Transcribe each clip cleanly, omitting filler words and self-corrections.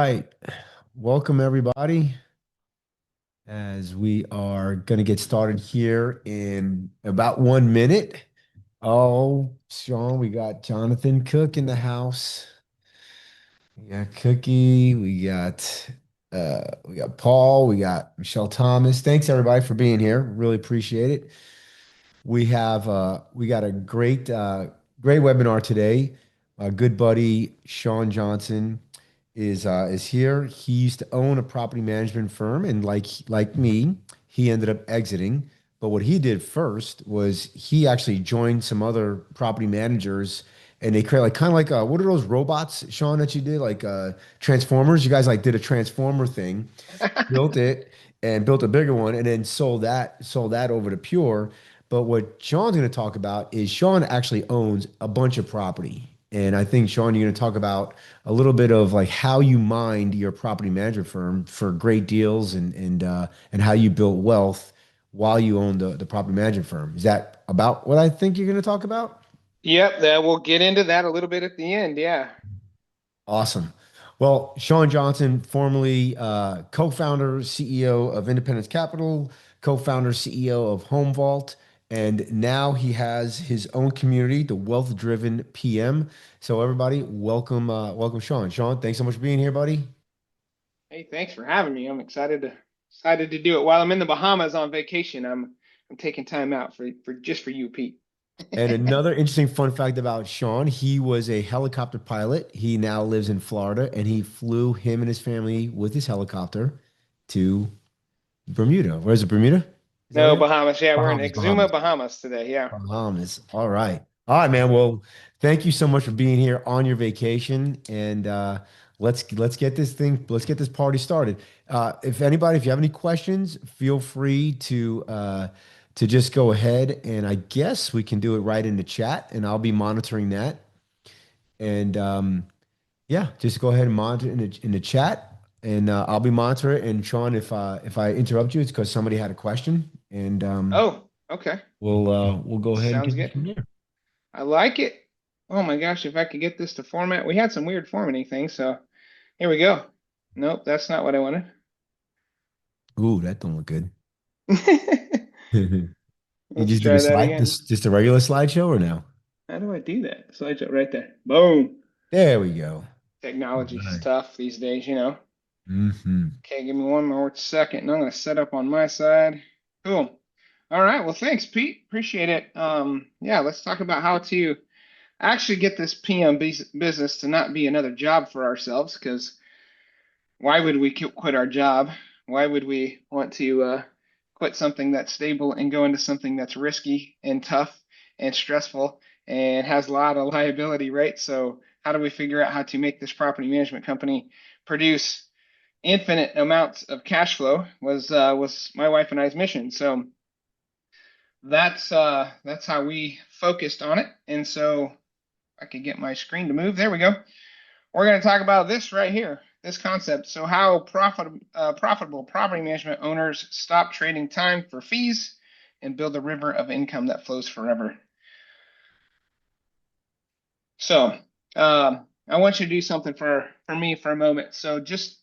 right. Welcome, everybody, as we are going to get started here in about 1 minute. Oh, Sean, we got Jonathan Cook in the house. We got Cookie. We got Paul. We got Michelle Thomas. Thanks, everybody, for being here. Really appreciate it. We got a great webinar today. My good buddy Shawn Johnson is here. He used to own a property management firm, and like me, he ended up exiting. But what he did first was he actually joined some other property managers, and they create like kind of like what are those robots, Sean, that you did like Transformers? You guys like did a Transformer thing, built it and built a bigger one, and then sold that over to Pure. But what Sean's going to talk about is Sean actually owns a bunch of property. And I think, Sean, you're going to talk about a little bit of like how you mined your property management firm for great deals and how you built wealth while you own the property management firm. Is that about what I think you're going to talk about? Yep, that we'll get into that a little bit at the end. Yeah. Awesome. Well, Shawn Johnson, formerly co-founder, CEO of Independence Capital, co-founder, CEO of Home Vault, and now he has his own community, the Wealth Driven PM. So everybody, welcome Shawn. Shawn, thanks so much for being here, buddy. Hey, thanks for having me. I'm excited to do it while I'm in the Bahamas on vacation. I'm taking time out for you, Pete. And another interesting fun fact about Shawn, he was a helicopter pilot. He now lives in Florida, and he flew him and his family with his helicopter to Bermuda. Where's it, Bermuda? Is that No, right? Bahamas. Yeah, we're in Bahamas, Exuma, Bahamas. Bahamas today. Yeah. Bahamas. All right. All right, man. Well, thank you so much for being here on your vacation. And let's get this party started. If you have any questions, feel free to just go ahead and I guess we can do it right in the chat and I'll be monitoring that. And yeah, just go ahead and monitor in the chat and I'll be monitoring it. And Sean, if I interrupt you, it's because somebody had a question. And Oh, okay. we'll go ahead and Sounds take it good. from there. I like it. Oh my gosh, if I could get this to format. We had some weird formatting things, so here we go. Nope, that's not what I wanted. Ooh, that don't look good. You Let's just did a try that slide, again. this just a regular slideshow or no? How do I do that? Slideshow right there. Boom. There we go. All Technology's right. tough these days. Mm-hmm. Okay, give me one more second, and I'm going to set up on my side. Cool. All right. Well, thanks, Pete. Appreciate it. Yeah, let's talk about how to actually get this PM business to not be another job for ourselves. Because why would we quit our job? Why would we want to quit something that's stable and go into something that's risky and tough and stressful and has a lot of liability, right? So, how do we figure out how to make this property management company produce infinite amounts of cash flow was my wife and I's mission. So that's how we focused on it. And so I could get my screen to move. There we go. We're going to talk about this right here, this concept. So how profitable property management owners stop trading time for fees and build a river of income that flows forever. So I want you to do something for me for a moment. So just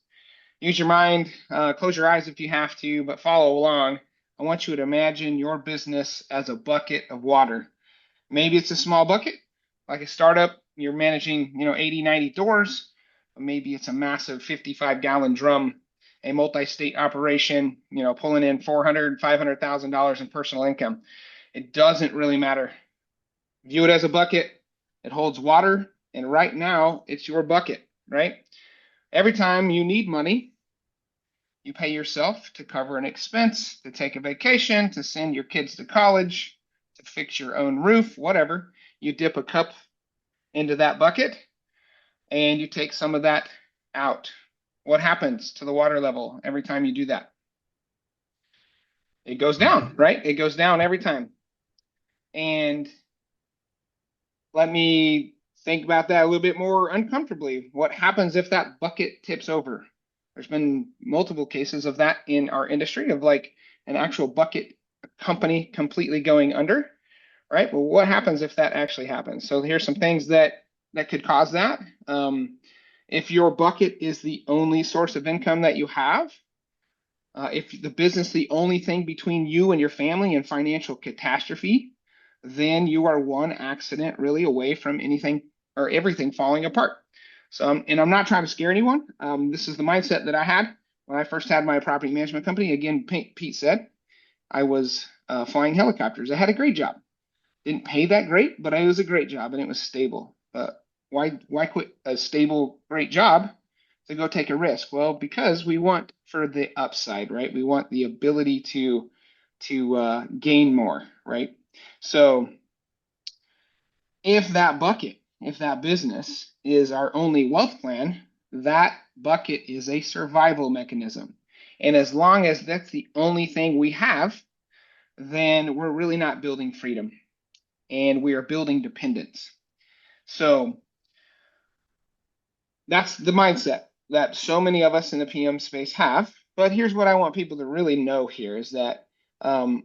use your mind, close your eyes if you have to, but follow along. I want you to imagine your business as a bucket of water. Maybe it's a small bucket, like a startup, you're managing, 80, 90 doors. Or maybe it's a massive 55-gallon drum, a multi-state operation, pulling in 400, $500,000 in personal income. It doesn't really matter. View it as a bucket. It holds water, and right now it's your bucket, right? Every time you need money, you pay yourself to cover an expense, to take a vacation, to send your kids to college, to fix your own roof, whatever. You dip a cup into that bucket and you take some of that out. What happens to the water level every time you do that? It goes down, right? It goes down every time. And let me think about that a little bit more uncomfortably. What happens if that bucket tips over? There's been multiple cases of that in our industry of like an actual bucket company completely going under, right? Well, what happens if that actually happens? So here's some things that could cause that. If your bucket is the only source of income that you have, if the business is the only thing between you and your family and financial catastrophe, then you are one accident really away from anything or everything falling apart. So, and I'm not trying to scare anyone. This is the mindset that I had when I first had my property management company. Again, Pete said I was flying helicopters. I had a great job. Didn't pay that great, but it was a great job and it was stable. Why quit a stable, great job to go take a risk? Well, because we want for the upside, right? We want the ability to gain more, right? So if that business is our only wealth plan, that bucket is a survival mechanism. And as long as that's the only thing we have, then we're really not building freedom and we are building dependence. So that's the mindset that so many of us in the PM space have. But here's what I want people to really know here is that um,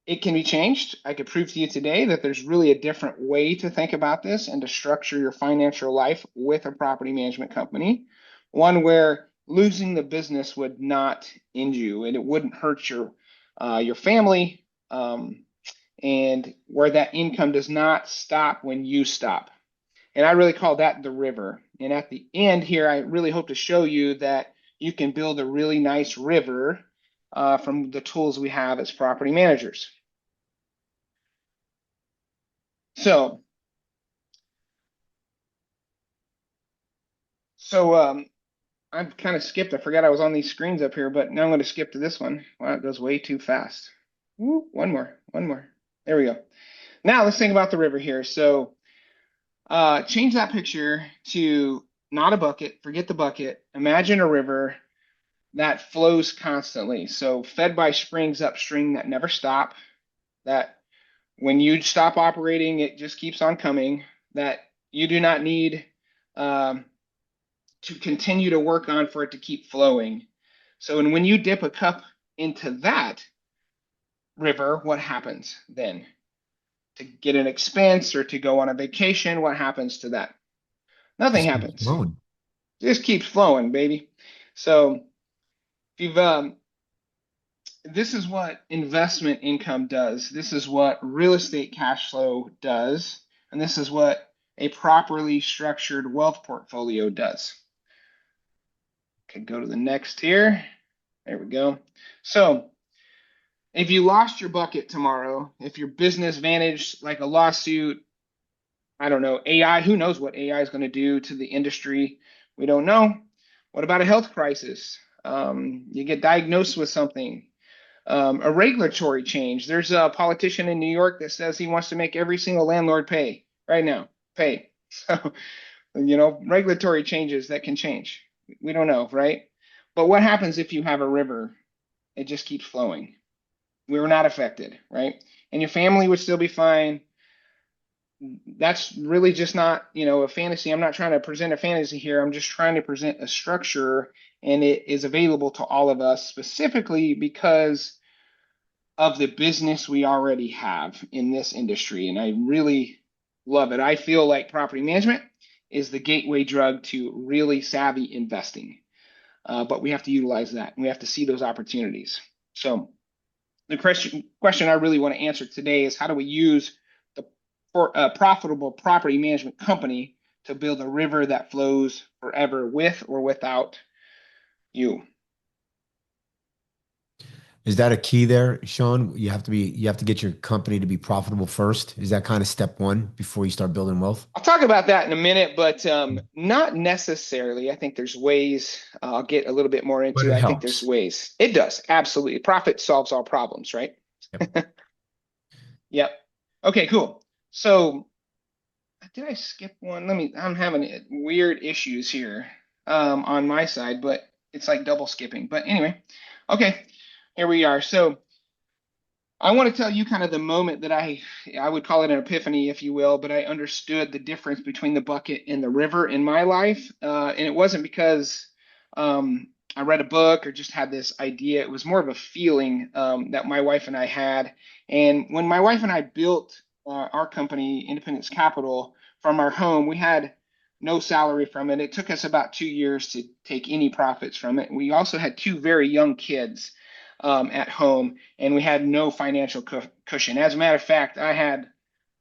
it can be changed. I could prove to you today that there's really a different way to think about this and to structure your financial life with a property management company, one where losing the business would not end you and it wouldn't hurt your family, and where that income does not stop when you stop. And I really call that the river. And at the end here, I really hope to show you that you can build a really nice river from the tools we have as property managers. So, so I've kind of skipped. I forgot I was on these screens up here, but now I'm going to skip to this one. Wow, it goes way too fast. Woo, one more, one more. There we go. Now let's think about the river here. So change that picture to not a bucket. Forget the bucket. Imagine a river that flows constantly. So fed by springs upstream that never stop. That when you stop operating, it just keeps on coming. That you do not need um, to continue to work on for it to keep flowing. So, and when you dip a cup into that river, what happens then? To get an expense or to go on a vacation, what happens to that? Nothing Just keeps happens. flowing. It just keeps flowing, baby. So, if you've this is what investment income does. This is what real estate cash flow does. And this is what a properly structured wealth portfolio does. Okay, go to the next here. There we go. So if you lost your bucket tomorrow, if your business vanished like a lawsuit, I don't know, AI, who knows what AI is going to do to the industry? We don't know. What about a health crisis? You get diagnosed with something, a regulatory change. There's a politician in New York that says he wants to make every single landlord pay right now, pay. So, regulatory changes that can change. We don't know, right? But what happens if you have a river? It just keeps flowing. We were not affected, right? And your family would still be fine. That's really just not, a fantasy. I'm not trying to present a fantasy here. I'm just trying to present a structure, and it is available to all of us specifically because of the business we already have in this industry. And I really love it. I feel like property management is the gateway drug to really savvy investing. But we have to utilize that and we have to see those opportunities. So the question I really want to answer today is how do we use the profitable property management company to build a river that flows forever with or without you? Is that a key there, Sean? You have to get your company to be profitable first. Is that kind of step one before you start building wealth? I'll talk about that in a minute, but not necessarily. I think there's ways. I'll get a little bit more But into it it. I think there's helps. ways. It does, absolutely. Profit solves all problems, right? Yep. Yep. Okay, cool. So, did I skip one? I'm having weird issues here on my side, but it's like double skipping. But anyway, okay, here we are. So, I want to tell you kind of the moment that I would call it an epiphany, if you will, but I understood the difference between the bucket and the river in my life. And it wasn't because I read a book or just had this idea. It was more of a feeling that my wife and I had. And when my wife and I built our company, Independence Capital, from our home, we had no salary from it. It took us about 2 years to take any profits from it. We also had two very young kids at home, and we had no financial cushion. As a matter of fact, I had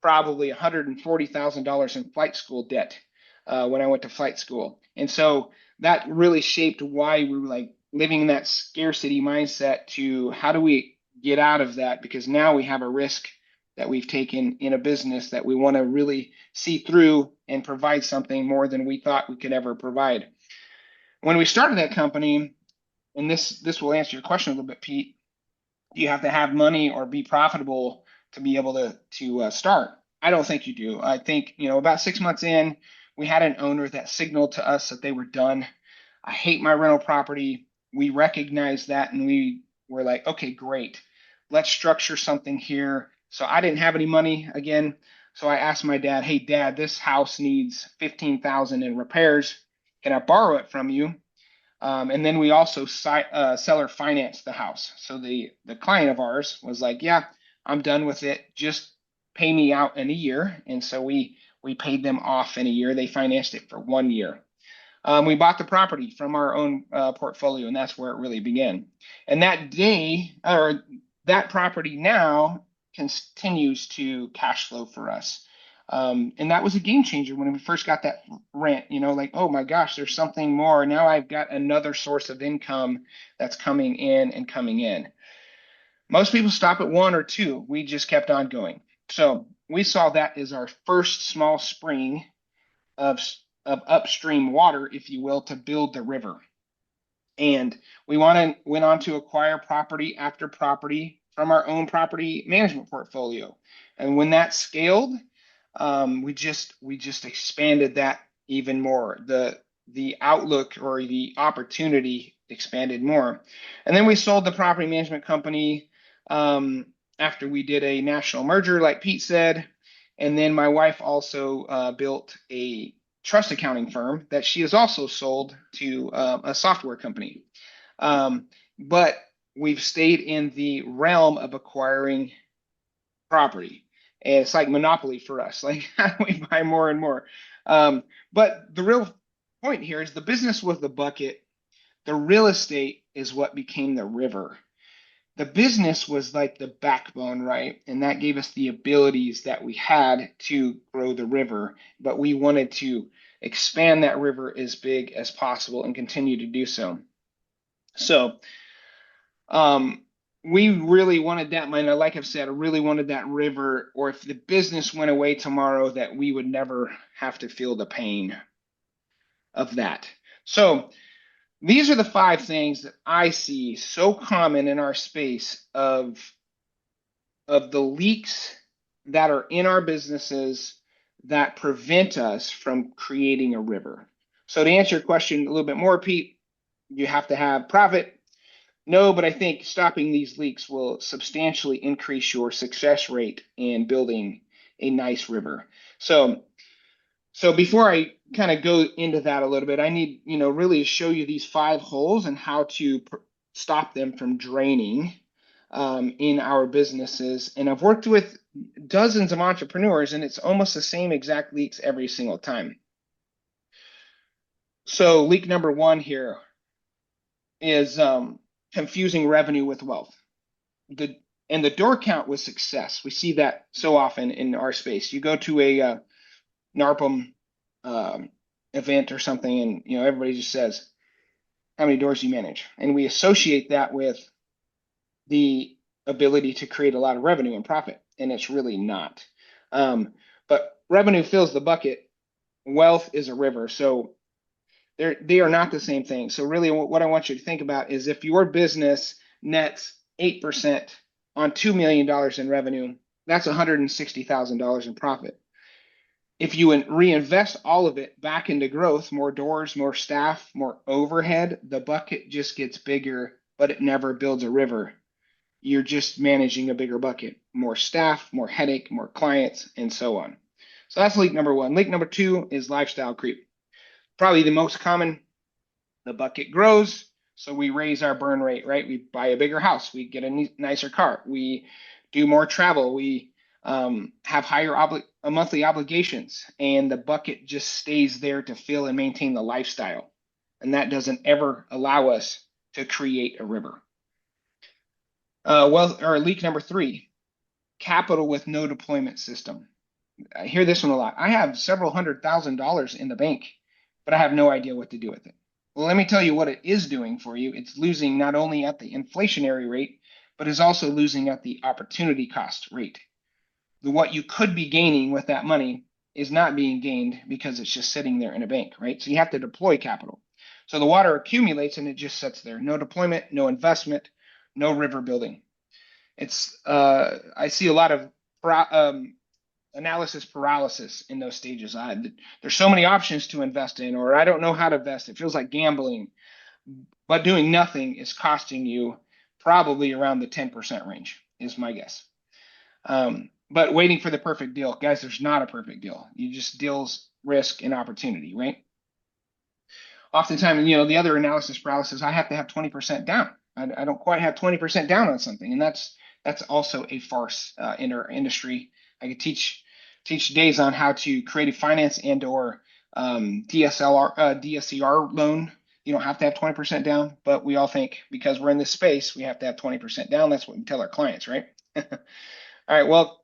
probably $140,000 in flight school debt when I went to flight school. And so that really shaped why we were like living in that scarcity mindset to how do we get out of that? Because now we have a risk that we've taken in a business that we want to really see through and provide something more than we thought we could ever provide. When we started that company, and this will answer your question a little bit, Pete, do you have to have money or be profitable to be able to start? I don't think you do. I think, about 6 months in, we had an owner that signaled to us that they were done. I hate my rental property. We recognized that and we were like, okay, great. Let's structure something here. So I didn't have any money again. So I asked my dad, hey, Dad, this house needs 15,000 in repairs. Can I borrow it from you? And then we also seller financed the house. So the client of ours was like, yeah, I'm done with it. Just pay me out in a year. And so we paid them off in a year. They financed it for 1 year. We bought the property from our own portfolio, and that's where it really began. And that day, or that property now continues to cash flow for us. And that was a game changer when we first got that rent, like, oh my gosh, there's something more. Now I've got another source of income that's coming in and coming in. Most people stop at one or two. We just kept on going. So we saw that as our first small spring of, of upstream water, if you will, to build the river. And we went on to acquire property after property from our own property management portfolio. And when that scaled, we just expanded that even more. The outlook or the opportunity expanded more. And then we sold the property management company after we did a national merger, like Pete said. And then my wife also built a trust accounting firm that she has also sold to a software company. But we've stayed in the realm of acquiring property. And it's like monopoly for us. Like, how do we buy more and more? But the real point here is the business was the bucket. The real estate is what became the river. The business was like the backbone, right? And that gave us the abilities that we had to grow the river. But we wanted to expand that river as big as possible and continue to do so. So, we really wanted that money. Like I've said, I really wanted that river, or if the business went away tomorrow, that we would never have to feel the pain of that. So these are the 5 things that I see so common in our space of the leaks that are in our businesses that prevent us from creating a river. So to answer your question a little bit more, Pete, you have to have profit. No, but I think stopping these leaks will substantially increase your success rate in building a nice river. So before I kind of go into that a little bit, I need, really show you these 5 holes and how to stop them from draining in our businesses. And I've worked with dozens of entrepreneurs, and it's almost the same exact leaks every single time. So leak number 1 here is confusing revenue with wealth. And the door count was success. We see that so often in our space. You go to a NARPM event or something, and everybody just says, "How many doors do you manage?" And we associate that with the ability to create a lot of revenue and profit, and it's really not. But revenue fills the bucket. Wealth is a river. So they are not the same thing. So really what I want you to think about is if your business nets 8% on $2 million in revenue, that's $160,000 in profit. If you reinvest all of it back into growth, more doors, more staff, more overhead, the bucket just gets bigger, but it never builds a river. You're just managing a bigger bucket, more staff, more headache, more clients, and so on. So that's leak number 1. Leak number 2 is lifestyle creep. Probably the most common. The bucket grows, so we raise our burn rate, right? We buy a bigger house, we get a nicer car, we do more travel, we have higher monthly obligations, and the bucket just stays there to fill and maintain the lifestyle. And that doesn't ever allow us to create a river. Or leak number three, capital with no deployment system. I hear this one a lot. I have several $100,000 in the bank, but I have no idea what to do with it. Well, let me tell you what it is doing for you. It's losing not only at the inflationary rate, but is also losing at the opportunity cost rate. What you could be gaining with that money is not being gained because it's just sitting there in a bank, right? So you have to deploy capital. So the water accumulates and it just sits there. No deployment, no investment, no river building. I see a lot of analysis paralysis in those stages. There's so many options to invest in, or I don't know how to invest. It feels like gambling, but doing nothing is costing you probably around the 10% range, is my guess. But waiting for the perfect deal, guys, there's not a perfect deal. You just deals risk and opportunity, right? Oftentimes, the other analysis paralysis, I have to have 20% down. I don't quite have 20% down on something, and that's also a farce in our industry. I could teach days on how to create a finance and or DSCR loan. You don't have to have 20% down, but we all think because we're in this space, we have to have 20% down. That's what we tell our clients, right? All right, well,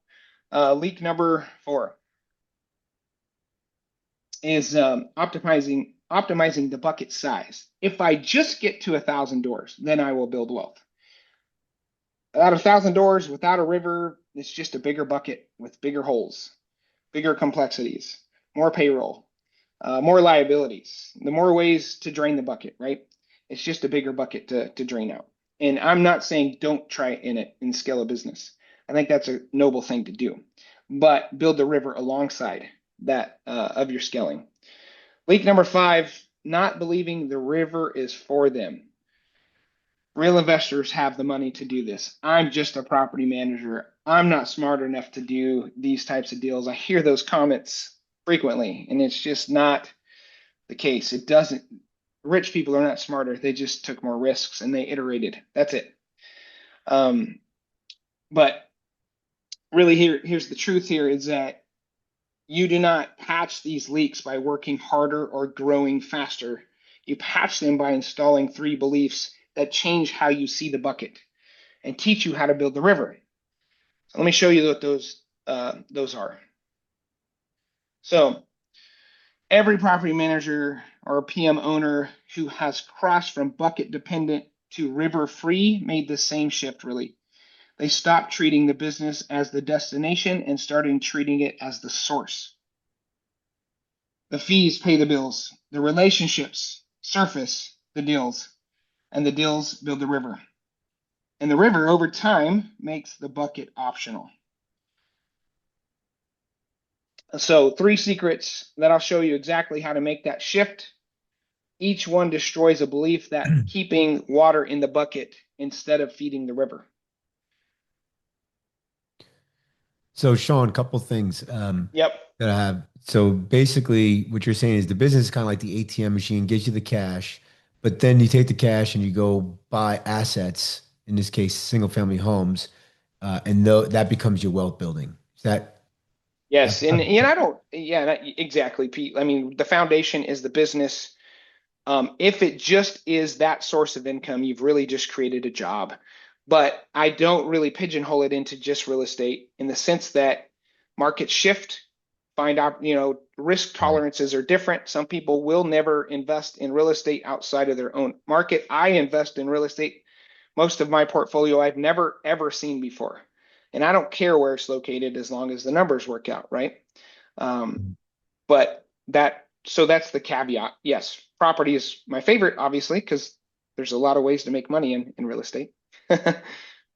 leak number four is optimizing the bucket size. If I just get to 1,000 doors, then I will build wealth. Without 1,000 doors, without a river, it's just a bigger bucket with bigger holes, bigger complexities, more payroll, more liabilities, the more ways to drain the bucket, right? It's just a bigger bucket to drain out. And I'm not saying don't try in it and scale a business. I think that's a noble thing to do, but build the river alongside that of your scaling. Leak number five, not believing the river is for them. Real investors have the money to do this. I'm just a property manager. I'm not smart enough to do these types of deals. I hear those comments frequently, and it's just not the case. It doesn't, rich people are not smarter. They just took more risks and they iterated. That's it. But really here's the truth here is that you do not patch these leaks by working harder or growing faster. You patch them by installing three beliefs that change how you see the bucket and teach you how to build the river. So let me show you what those are. So every property manager or PM owner who has crossed from bucket dependent to river free made the same shift really. They stopped treating the business as the destination and started treating it as the source. The fees pay the bills. The relationships surface the deals, and the deals build the river. And the river, over time, makes the bucket optional. So 3 secrets that I'll show you exactly how to make that shift. Each one destroys a belief that keeping water in the bucket instead of feeding the river. So, Sean, a couple things Yep. that I have. So, basically, what you're saying is the business is kind of like the ATM machine, gives you the cash, but then you take the cash and you go buy assets, in this case, single family homes, and that becomes your wealth building. Is that Yes. And I don't, yeah, exactly, Pete. I mean, the foundation is the business. If it just is that source of income, you've really just created a job. But I don't really pigeonhole it into just real estate in the sense that markets shift, find out, risk tolerances are different. Some people will never invest in real estate outside of their own market. I invest in real estate. Most of my portfolio I've never ever seen before. And I don't care where it's located as long as the numbers work out, right? Um, but that's the caveat. Yes, property is my favorite, obviously, because there's a lot of ways to make money in real estate. Well,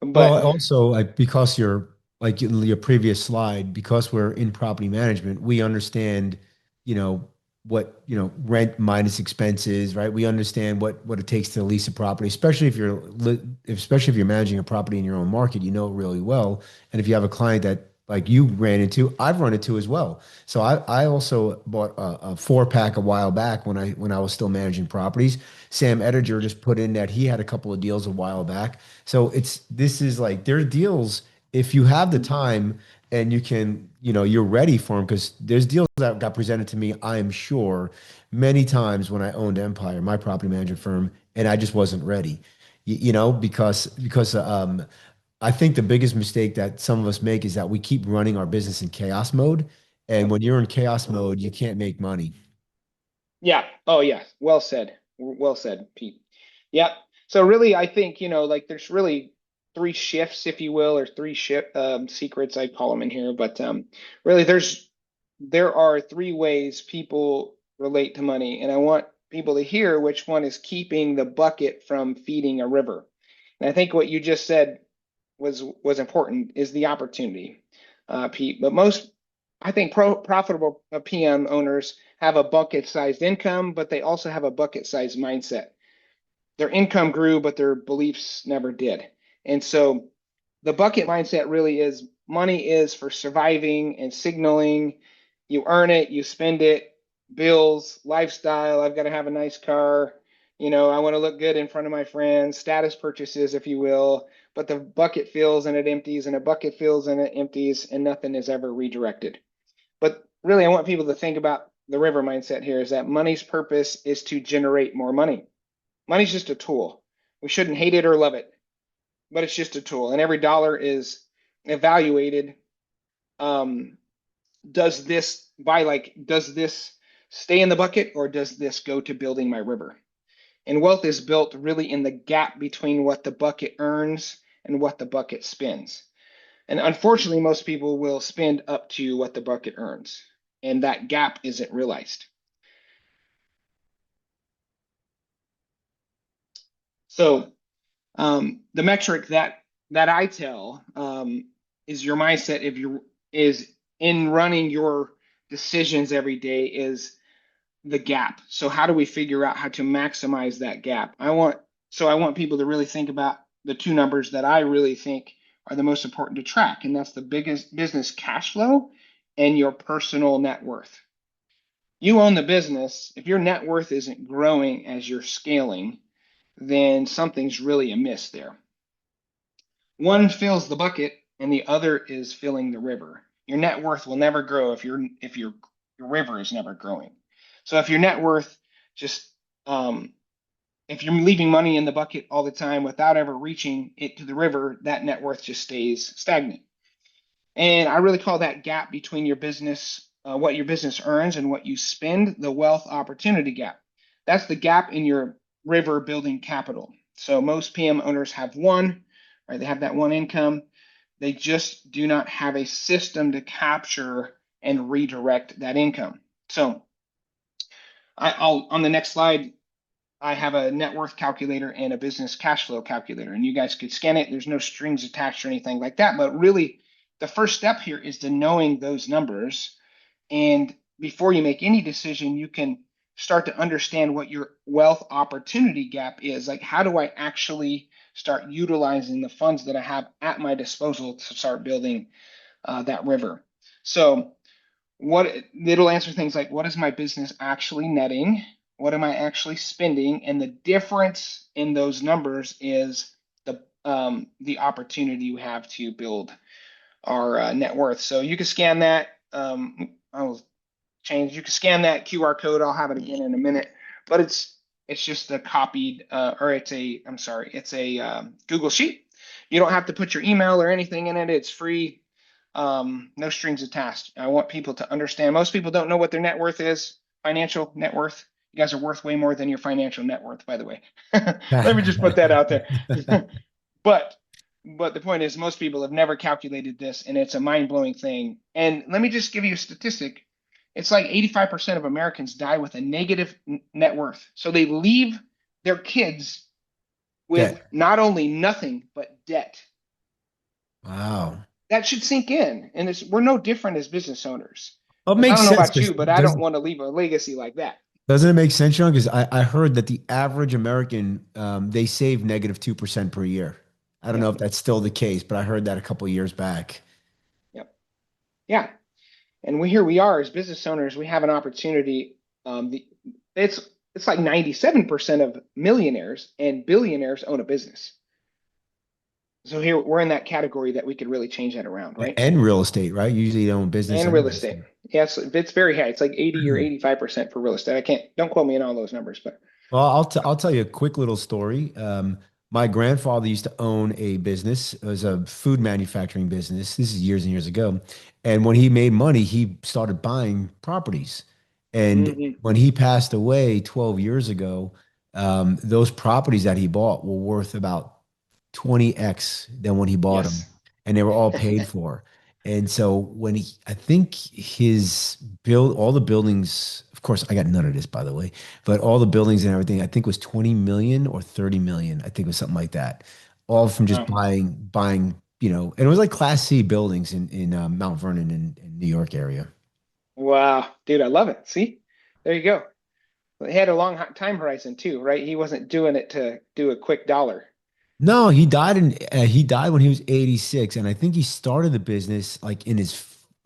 But also because you're like your previous slide, because we're in property management, we understand, you know, what, rent minus expenses, right? We understand what it takes to lease a property, especially if you're managing a property in your own market, you know it really well. And if you have a client that like you ran into, I've run into as well. So I also bought a 4-pack a while back when I was still managing properties. Sam Ettinger just put in that he had a couple of deals a while back. So this is like there are deals if you have the time and you can, you're ready for them because there's deals that got presented to me, I am sure, many times when I owned Empire, my property management firm, and I just wasn't ready. Because I think the biggest mistake that some of us make is that we keep running our business in chaos mode. And Yep. when you're in chaos mode, you can't make money. Yeah. Oh, yeah. Well said. Well said, Pete. Yep. So really, I think, like there's really three shifts, if you will, or three shift secrets, I call them in here. But really, there are three ways people relate to money, and I want people to hear which one is keeping the bucket from feeding a river. And I think what you just said was important is the opportunity, Pete. But I think, profitable PM owners have a bucket-sized income, but they also have a bucket-sized mindset. Their income grew, but their beliefs never did. And so the bucket mindset really is money is for surviving and signaling. You earn it, you spend it, bills, lifestyle. I've got to have a nice car. I want to look good in front of my friends, status purchases, if you will. But the bucket fills and it empties, and a bucket fills and it empties, and nothing is ever redirected. But really, I want people to think about the river mindset here is that money's purpose is to generate more money. Money's just a tool. We shouldn't hate it or love it, but it's just a tool. And every dollar is evaluated. Um, does this stay in the bucket or does this go to building my river? And wealth is built really in the gap between what the bucket earns and what the bucket spends. And unfortunately, most people will spend up to what the bucket earns, and that gap isn't realized. So the metric that I tell is your mindset. If you is in running your decisions every day is the gap. So how do we figure out how to maximize that gap? I want people to really think about the two numbers that I really think are the most important to track, and that's the biggest business cash flow and your personal net worth. You own the business. If your net worth isn't growing as you're scaling, then something's really amiss there. One fills the bucket and the other is filling the river. Your net worth will never grow if your river is never growing. So if your net worth just if you're leaving money in the bucket all the time without ever reaching it to the river, that net worth just stays stagnant. And I really call that gap between your business, what your business earns and what you spend, the wealth opportunity gap. That's the gap in your river building capital. So most PM owners have one, right? They have that one income. They just do not have a system to capture and redirect that income. So I'll on the next slide, I have a net worth calculator and a business cash flow calculator, and you guys could scan it. There's no strings attached or anything like that. But really, the first step here is to knowing those numbers. And before you make any decision, you can start to understand what your wealth opportunity gap is. Like, how do I actually start utilizing the funds that I have at my disposal to start building that river? So, what it'll answer things like, what is my business actually netting? What am I actually spending? And the difference in those numbers is the opportunity you have to build our net worth. So you can scan that. I'll change. You can scan that QR code. I'll have it again in a minute. But it's just a copied or it's a I'm sorry, it's a Google Sheet. You don't have to put your email or anything in it. It's free. No strings attached. I want people to understand. Most people don't know what their net worth is, financial net worth. You guys are worth way more than your financial net worth, by the way. Let me just put that out there. But but the point is, most people have never calculated this, and it's a mind-blowing thing. And let me just give you a statistic. It's like 85% of Americans die with a negative net worth. So they leave their kids with Debt. not only nothing, but debt. Wow. That should sink in. And we're no different as business owners. Well, it Because I makes don't know sense about because you, but I don't want to leave a legacy like that. doesn't it make sense, Sean? Because I heard that the average American, they save -2% per year. I don't know Yep. if that's still the case, but I heard that a couple of years back. Yep. Yeah. And here we are as business owners, we have an opportunity. It's it's like 97% of millionaires and billionaires own a business. So here we're in that category that we could really change that around, right? And real estate, right? Usually you own business And and real real estate. estate. Yes, it's very high. It's like 80 or 85% for real estate. I can't, don't quote me on all those numbers, but Well, I'll tell you a quick little story. My grandfather used to own a business. It was a food manufacturing business. This is years and years ago. And when he made money, he started buying properties. And hmm when he passed away 12 years ago, those properties that he bought were worth about 20x than when he bought them, yes. and they were all paid for. And so I think all the buildings, of course, I got none of this, by the way, but all the buildings and everything, I think was 20 million or 30 million. I think it was something like that. All from just Wow. buying, and it was like Class C buildings in Mount Vernon in New York area. Wow. Dude, I love it. See, there you go. He had a long time horizon too, right? He wasn't doing it to do a quick dollar. No, he died when he was 86, and I think he started the business like in his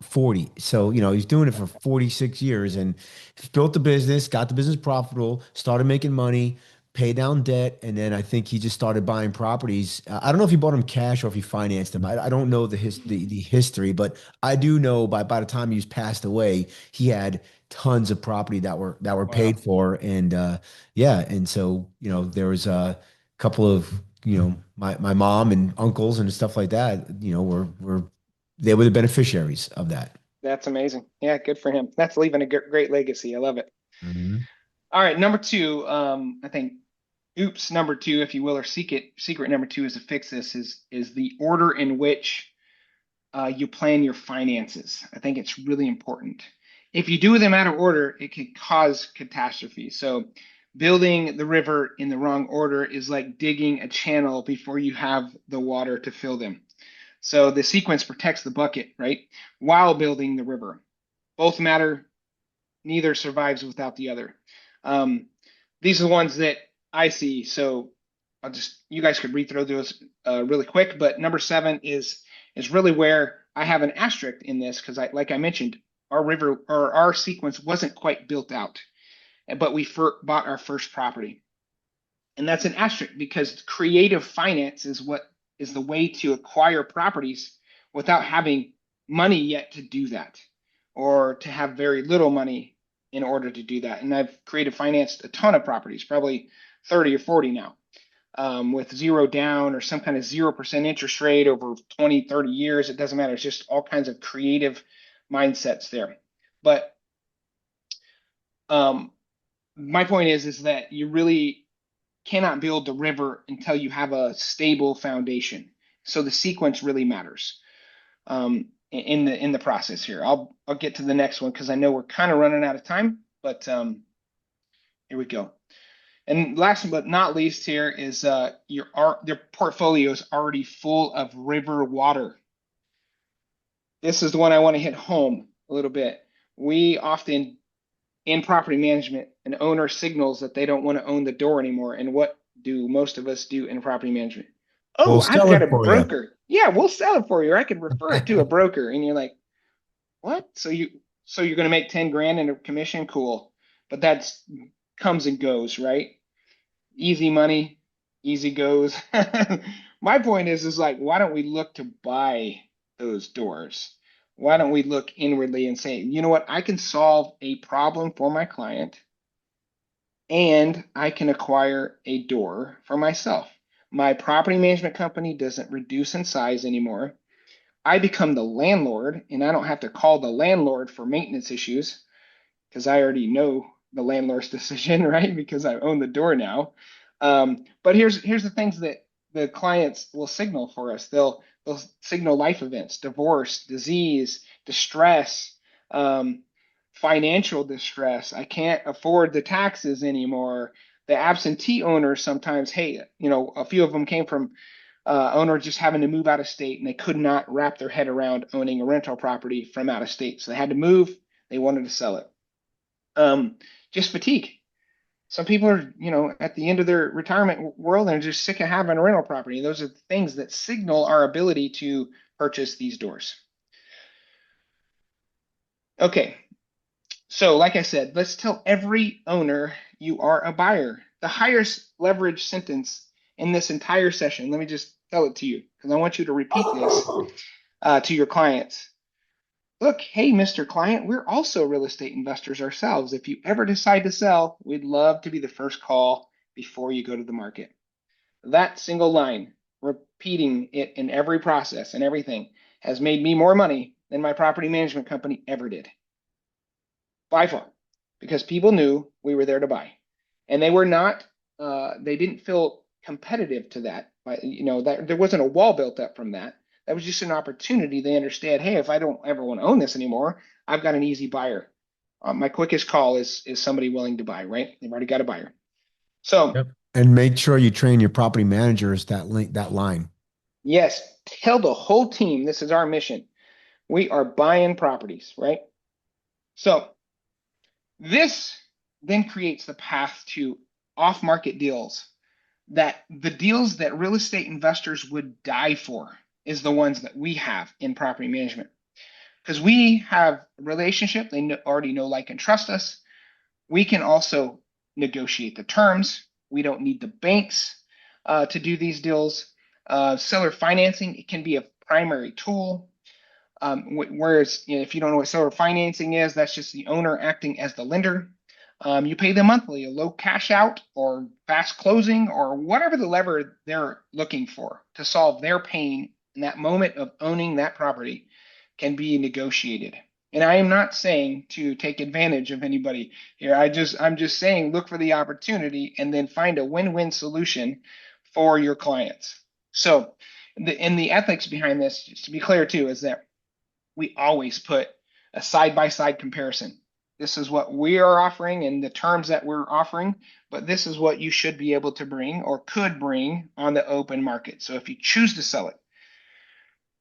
40. So, he's doing it for 46 years and he's built the business, got the business profitable, started making money, paid down debt, and then I think he just started buying properties. I don't know if he bought them cash or if he financed them. I don't know the history, but I do know by the time he was passed away, he had tons of property that were Wow. paid for, and yeah, and so there was a couple of my mom and uncles and stuff like that, were they were the beneficiaries of that. That's amazing. Yeah, good for him. That's leaving a great legacy. I love it. Mhm. All right, number two, I think oops, number two, if you will, or secret number two is to fix this is the order in which you plan your finances. I think it's really important. If you do them out of order, it can cause catastrophe. So building the river in the wrong order is like digging a channel before you have the water to fill them. So the sequence protects the bucket, right? While building the river. Both matter, neither survives without the other. Um, these are the ones that I see. So you guys could read through those really quick. But number seven is really where I have an asterisk in this because like I mentioned, our river or our sequence wasn't quite built out, but we bought our first property, and that's an asterisk because creative finance is what is the way to acquire properties without having money yet to do that, or to have very little money in order to do that. And I've creative financed a ton of properties, probably 30 or 40 now, with zero down or some kind of 0% interest rate over 20, 30 years. It doesn't matter. It's just all kinds of creative mindsets there. But um, my point is that you really cannot build the river until you have a stable foundation. So the sequence really matters in the process here. I'll get to the next one because I know we're kind of running out of time, but here we go. And last but not least here is your portfolio is already full of river water. This is the one I want to hit home a little bit. We often in property management, an owner signals that they don't want to own the door anymore. And what do most of us do in property management? We'll Oh, I've sell got it a for you. broker. Yeah, we'll sell it for you. Or I could refer it to a broker. And you're like, what? So you're going to make 10 grand in a commission? Cool. But that's comes and goes, right? Easy money, easy goes. My point is like, why don't we look to buy those doors? Why don't we look inwardly and say, you know what, I can solve a problem for my client and I can acquire a door for myself. My property management company doesn't reduce in size anymore. I become the landlord and I don't have to call the landlord for maintenance issues because I already know the landlord's decision, right? Because I own the door now. But here's the things that the clients will signal for us. They'll signal life events, divorce, disease, distress, um, financial distress. I can't afford the taxes anymore. The absentee owners sometimes, hey, a few of them came from owner just having to move out of state and they could not wrap their head around owning a rental property from out of state. So they had to move. They wanted to sell it. Um, just fatigue. Some people are, at the end of their retirement world and are just sick of having a rental property. Those are things that signal our ability to purchase these doors. Okay, so like I said, let's tell every owner you are a buyer. The highest leverage sentence in this entire session. Let me just tell it to you because I want you to repeat this to your clients. Look, hey, Mr. Client, we're also real estate investors ourselves. If you ever decide to sell, we'd love to be the first call before you go to the market. That single line, repeating it in every process and everything, has made me more money than my property management company ever did. By far, because people knew we were there to buy. And they were not, they didn't feel competitive to that. That there wasn't a wall built up from that. That was just an opportunity. They understand, hey, if I don't ever want to own this anymore, I've got an easy buyer. My quickest call is somebody willing to buy, right? They've already got a buyer. So, Yep. And make sure you train your property managers that line. yes, tell the whole team this is our mission. We are buying properties, right? So, this then creates the path to off market deals, that the deals that real estate investors would die for is the ones that we have in property management because we have a relationship. They already know, like, and trust us. We can also negotiate the terms. We don't need the banks to do these deals. Seller financing, it can be a primary tool. Whereas, if you don't know what seller financing is, that's just the owner acting as the lender. You pay them monthly, a low cash out or fast closing or whatever the lever they're looking for to solve their pain in that moment of owning that property can be negotiated. And I am not saying to take advantage of anybody here. I'm just saying look for the opportunity and then find a win-win solution for your clients. So, the ethics behind this, just to be clear too, is that we always put a side-by-side comparison. This is what we are offering and the terms that we're offering, but this is what you should be able to bring or could bring on the open market. So if you choose to sell it,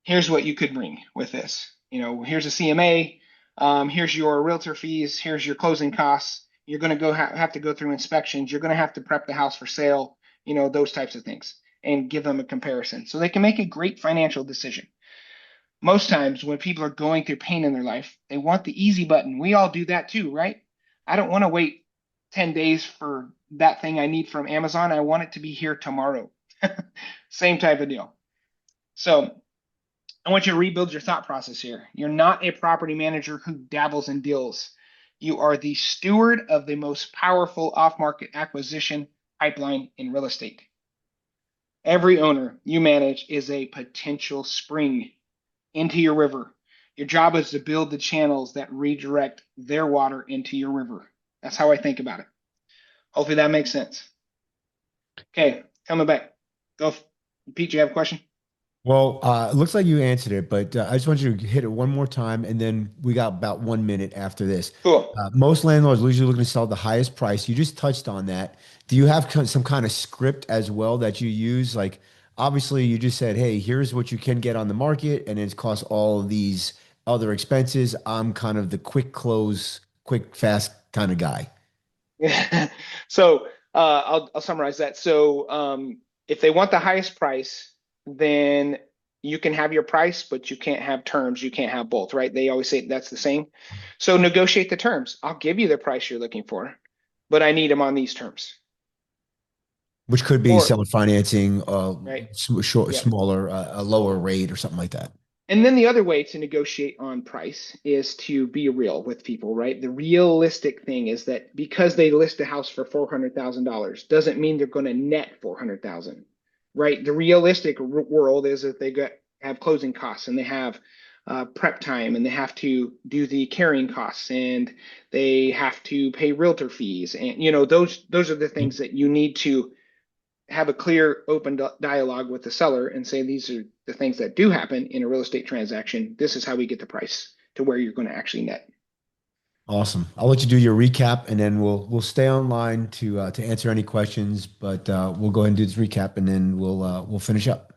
here's what you could bring with this. Here's a CMA, here's your realtor fees, here's your closing costs. You're going to have to go through inspections. You're going to have to prep the house for sale, those types of things, and give them a comparison so they can make a great financial decision. Most times when people are going through pain in their life, they want the easy button. We all do that too, right? I don't want to wait 10 days for that thing I need from Amazon. I want it to be here tomorrow. Same type of deal. So I want you to rebuild your thought process here. You're not a property manager who dabbles in deals. You are the steward of the most powerful off-market acquisition pipeline in real estate. Every owner you manage is a potential spring into your river. Your job is to build the channels that redirect their water into your river. That's how I think about it. Hopefully that makes sense. Okay, coming back. Go, Pete, you have a question? Well, it looks like you answered it, but I just want you to hit it one more time, and then we got about 1 minute after this. Cool. Most landlords are usually looking to sell the highest price. You just touched on that. Do you have some kind of script as well that you use? Like, obviously, you just said, "Hey, here's what you can get on the market, and it costs all of these other expenses." I'm kind of the quick close, quick, fast kind of guy. So I'll summarize that. So if they want the highest price, then you can have your price, but you can't have terms. You can't have both, right? They always say that's the same. So negotiate the terms. I'll give you the price you're looking for, but I need them on these terms. Which could be Or, seller financing, right? short, Yeah. smaller, a lower rate or something like that. And then the other way to negotiate on price is to be real with people, right? The realistic thing is that because they list a house for $400,000 doesn't mean they're going to net 400,000, right? The realistic world is that have closing costs and they have prep time and they have to do the carrying costs and they have to pay realtor fees and those are the things that you need to have a clear, open dialogue with the seller and say, these are the things that do happen in a real estate transaction. This is how we get the price to where you're going to actually net. Awesome. I'll let you do your recap, and then we'll stay online to answer any questions. But we'll go ahead and do this recap, and then we'll finish up.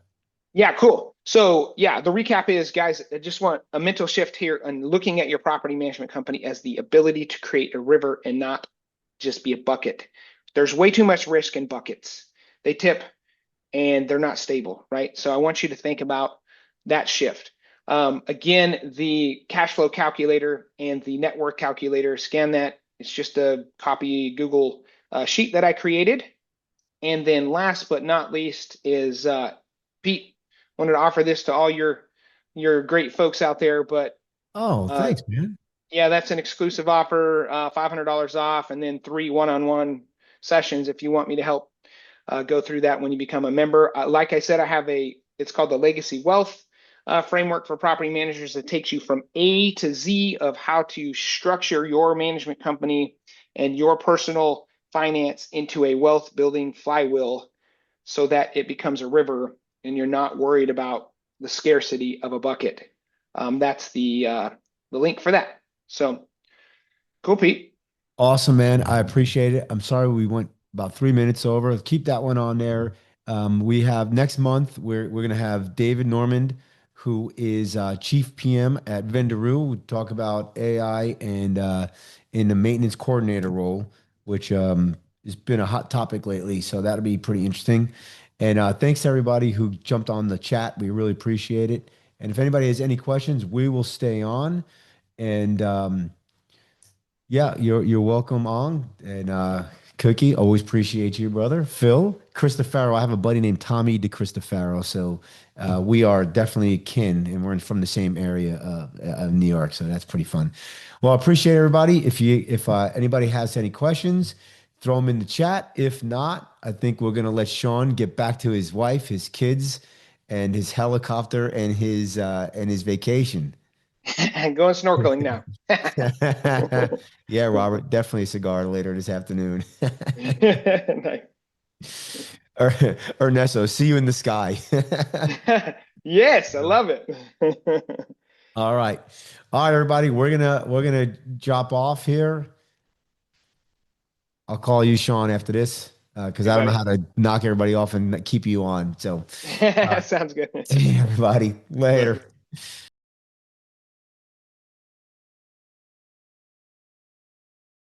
Yeah, cool. So yeah, the recap is, guys, I just want a mental shift here on looking at your property management company as the ability to create a river and not just be a bucket. There's way too much risk in buckets. They tip and they're not stable, right? So I want you to think about that shift. Again, the cash flow calculator and the net worth calculator, scan that. It's just a copy Google sheet that I created. And then last but not least is Pete, wanted to offer this to all your great folks out there. But Oh, uh, thanks, man. yeah, that's an exclusive offer, $500 off, and then three one-on-one sessions if you want me to help go through that when you become a member. Like I said, I have it's called the Legacy Wealth framework for property managers that takes you from A to Z of how to structure your management company and your personal finance into a wealth building flywheel so that it becomes a river and you're not worried about the scarcity of a bucket. That's the link for that. So cool, Pete. Awesome, man. I appreciate it. I'm sorry we went about 3 minutes over. Keep that one on there. We have next month, we're gonna have David Normand, who is Chief PM at Vendaroo. We talk about AI and in the maintenance coordinator role, which has been a hot topic lately. So that'll be pretty interesting. And thanks to everybody who jumped on the chat. We really appreciate it. And if anybody has any questions, we will stay on. And yeah, you're welcome on. And Cookie, always appreciate you, brother. Phil, Christopher, I have a buddy named Tommy DeCristofaro, so we are definitely kin, and we're from the same area of New York, so that's pretty fun. Well, I appreciate everybody. If anybody has any questions, throw them in the chat. If not, I think we're gonna let Shawn get back to his wife, his kids, and his helicopter and his vacation. Going snorkeling now. Yeah, Robert, definitely a cigar later this afternoon. Nice. Er- Ernesto, see you in the sky. Yes, I love it. All right. All right, everybody. We're gonna drop off here. I'll call you Sean after this because Okay, I don't know buddy. how to knock everybody off and keep you on. So, Sounds good. see you, everybody. All right. Later.